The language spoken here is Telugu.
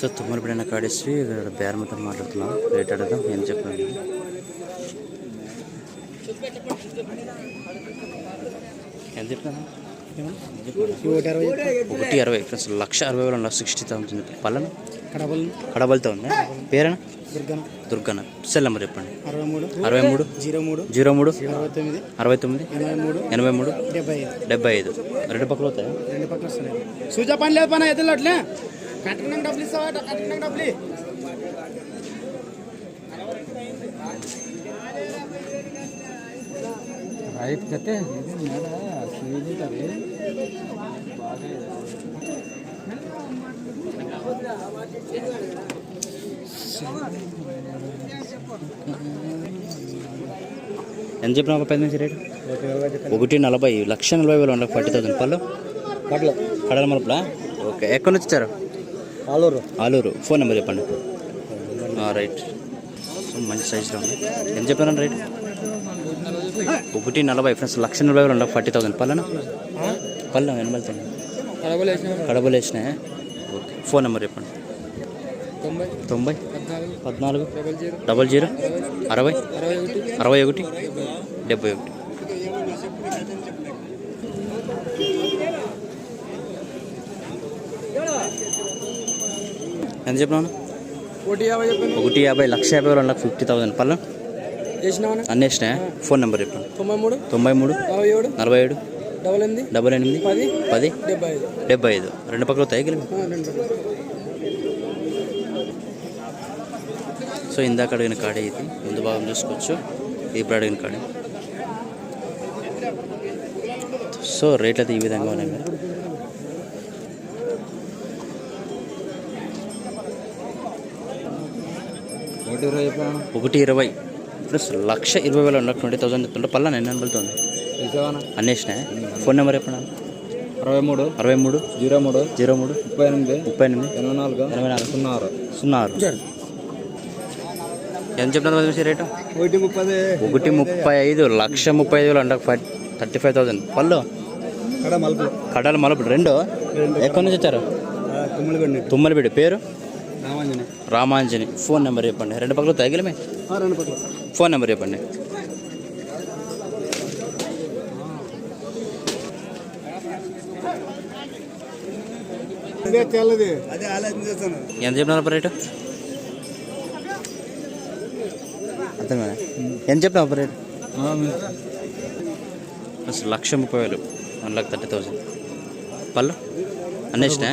సో తుమ్మలపడిన కాడేసి ఇక్కడ బేరమతో మాట్లాడుతున్నాం. రేట్ అడగదాం. ఏం చెప్పండి? ఎంత చెప్తాను? 1,60,000 ఫ్రెండ్స్. 1,60,000 60,000 పల్లెన కడబలతో ఉంది. పేరేనా? దుర్గన. సెల్ నెంబర్ చెప్పండి. 63 03 69 83 75. రెండు పక్కలు అవుతాయి. సూచా పని లేదు పని ఎదురు అట్లే కట్టుకున్నాక డబ్బులు ఇస్తావా? కట్టుకున్నాక డబ్బులు రైతు కతే ఎంత చెప్పిన 10 నుంచి రేటు? 1,40,000 1,40,000 40,000 పళ్ళు కడల మలుపులా. ఓకే. ఎక్కడి నుంచి వచ్చారు? ఆలూరు. ఫోన్ నెంబర్ చెప్పండి. రైట్. మంచి సైజులో ఉంది. ఎంత చెప్పాను రేట్? 1,40,000 ఫ్రెండ్స్. 1,40,000 40,000 పళ్ళన పళ్ళు ఎనబడుతుంది. కడబలు వేసినాయి. ఓకే. ఫోన్ నెంబర్ చెప్పండి. 90 14 00 60 61 71. ఎంత చెప్పినా? 1,50,000 1,50,000 50,000 పళ్ళు అన్నీ వేసినాయి. ఫోన్ నెంబర్ చెప్పండి. 93 47 88 10 75. రెండు పక్కలు తగిలి. సో ఇందాక అడిగిన కాడే ఇది. ముందు భాగం చూసుకోవచ్చు. ఇప్పుడు అడిగిన కాడే. సో రేట్లు అయితే ఈ విధంగా ఉన్నాయి. 1,20,000 ప్లస్ 1,20,000 20,000 చెప్తుంటే పళ్ళ నేను అనిపిస్తుంది. అన్నీ వేసినాయి. ఫోన్ నెంబర్ చెప్పండి. 63 03 38 38 84 06. ఎంత చెప్తున్నారు రేటు? 1,35,000 1,35,000 35,000 పళ్ళు కడాల మలుపులు రెండు. ఎక్కడి నుంచి వచ్చారు? తుమ్మలపేట. పేరు? రామాంజని. ఫోన్ నెంబర్ చెప్పండి. రెండు పక్కలు తగిలమే. ఫోన్ నెంబర్ చెప్పండి. ఎంత చెప్పినారు రేటు? అర్థమే. ఎంత చెప్పినా రేటు? 1,30,000 1,30,000 పళ్ళు అన్నీ ఇచ్చినా.